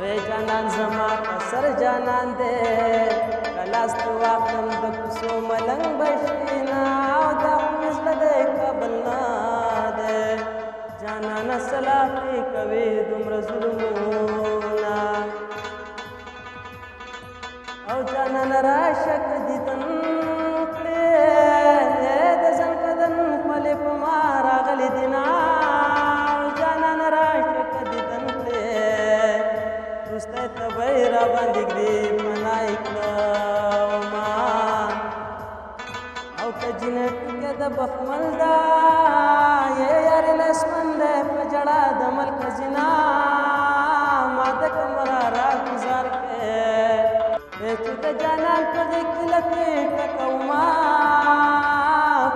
وې جانان زما سر جانان دې کلاس ته واخلم د کوڅو ملنګ بشینا او دا مې زړه دې کابل نه دی جانانه صلافي کوي دومره ظلمونه او جانانه راشه که دیدن کړې د ځان بدن خپلې په ما راغلي دي نه او جانانه راشه که دیدن کړې وروستی ته به یې راباندې ږدي پناه یې کړمه او که جینټیکه د بخمل ده یې یارې لسمن دی په جړه د ملک زینا ما د کمره راګزار کړې چې د جانان په دې کلکې ټکوما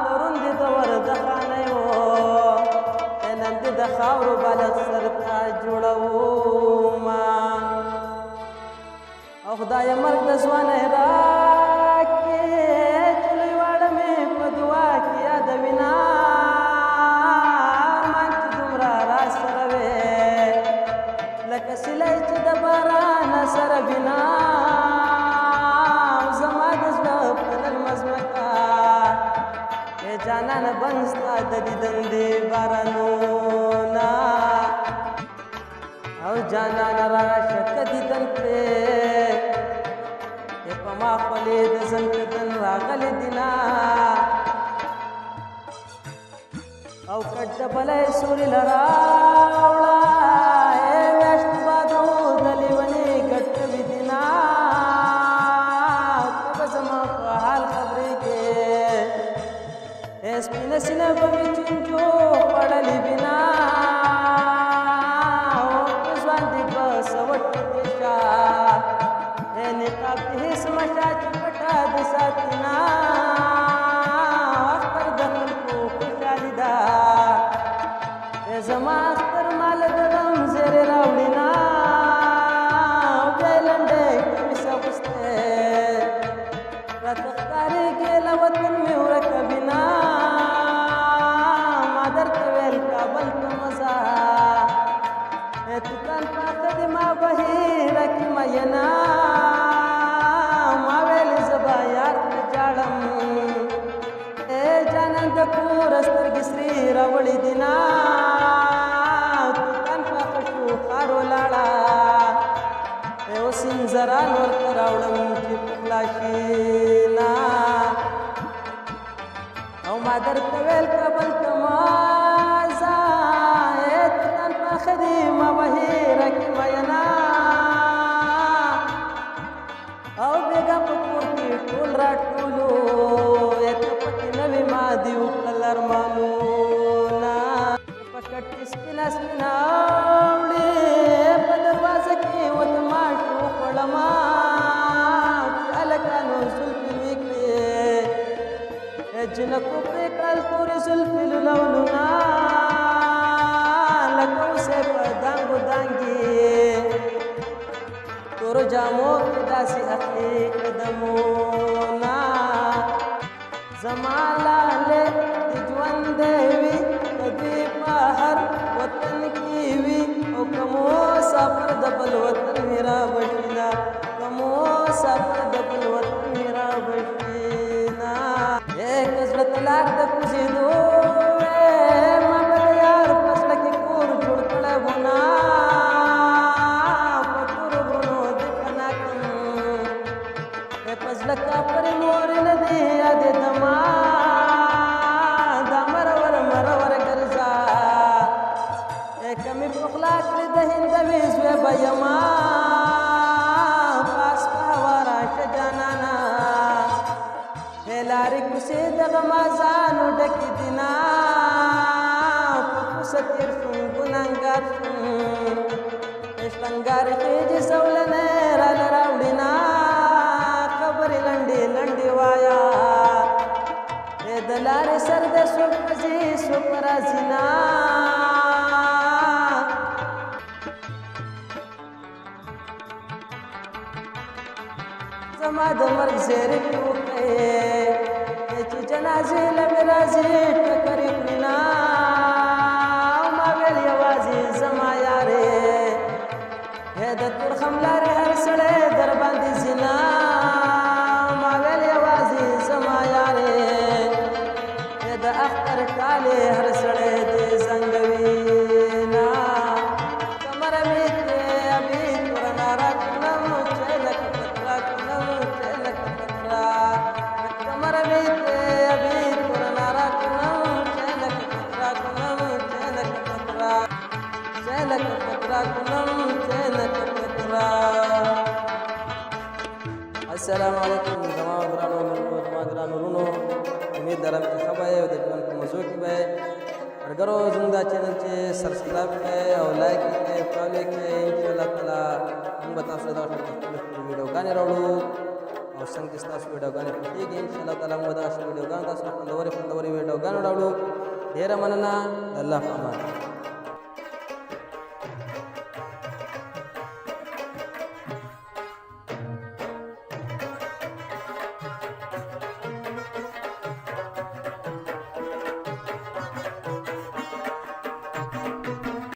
پرون دې د ورده خانه و نن دې د خاورو بالغ سر ته جوړوما او خدای مرګ د ځوانۍ راکړې چې لوی واړه مې په دعا کې یادوینه ارمان چې دومره راسره وې لکه سیلی چې د باران سره بنا او زما د زړه په نرمه ځمکه ای جانانه بند ستا د دیدن دې بارانونه او جانانه راشه که دیدن کړې په ما خولې د زنکدن راغلي دينا او کټ د بلې سوري لراوړه میاشت بادو د لیونې ګټ وي دينا ته زما په حال خبرې کې سپینه سینه به مې چینجو پړلې بنا ځوان دې په سوټ کې شا نقاب هیڅ مشا چې پټه د ساتینا اختر د خلکو خوشحالي ده زما اختر مال د غم زیرې راوړینا او بیا یې لنډې کمیس اغوستی راته ښکارېږي له وطن مې ورکه بنا ما درته ویل کابل ته مزه توتان پاته دې ما بهیره کې مینا د کور سترګې سرې راوړې دينا توتان پاخه شو ښار ولاړه اوس انځران ورته راوړم چې پخلا شي نه او ما درته ویل کابل ته مه ځه توتان پاخه دې ما بهیره کې مینا او بېګا په کور کې ټول راټولو ما دی وکړل ارمانونه په کټ کې سپینه سپینه اوړې په دروازه کې ورته ماشو وخوړمه چې هلکانو زلفې مې کړې جنکو پرې کړل تورې زلفې لولونه لکه اوسې په دانګو دانګې تورو جامو کې داسې اخلي قدمونه زما لاله د ژوند وي کدی په هر وطن کې وي او کومو سفر د بل وطن میرا بشینا کومو سفر د بل وطن میرا بشینا ایک زړه طلاق د کوزیدو ما به یار پسړه کې کور جوړ کړه بنا پتور برونو د پنا کم پسړه کا پر مور نه دی یاد دما دا مرور مرور ګرځا کمی پخلا کړی د هندوي زوی بېما پاس په هوا راشه جانانا لارې کوڅې د غمازانو ډکې دينا په کوڅه تېر شوم ګنهګار شوم شرنګار خېجې سولنې راله راوړینا خبرې لنډې لنډې وایا د لارې سر د څوک ځي څوک راځي نه زما د مرګ زیرې کې وکړې چې جنازې له مې راځي ټکرې کړي نه ما ویل د تورخم لارې هر سړی در باندې زنا ما ویل یوازې زما یارې د اختر ټالې هر سړی دې زنګوي نه کمر مې دې ابي تورنا راکنم چې لکه پترا کنم چې لکه پترا کمر مې دې ابي تورنا راکنم چې لکه پترا کنم چې لکه پترا چې لکه پترا کنم چې لکه پترا. السلام علیکم زما ګرانو ملګرو زما ګرانو وروڼو امید لرم چې ښه به یې او د ژوند په مزو کې به یې ملګرو زموږ دا چینل چې سبسکرایب کړئ او لایک یې کړئ فالو یې کړئ انشاءالله تعالی موږ به تاسو ته دغه ډول ویډیوګانې راوړو او څنګه چې ستاسو ویډیوګانې خوښېږي انشاءالله تعالی موږ به دغسې ویډیوګانې تاسو ته خوندورې ویډیوګانې راوړو. ډېره مننه د الله په امان.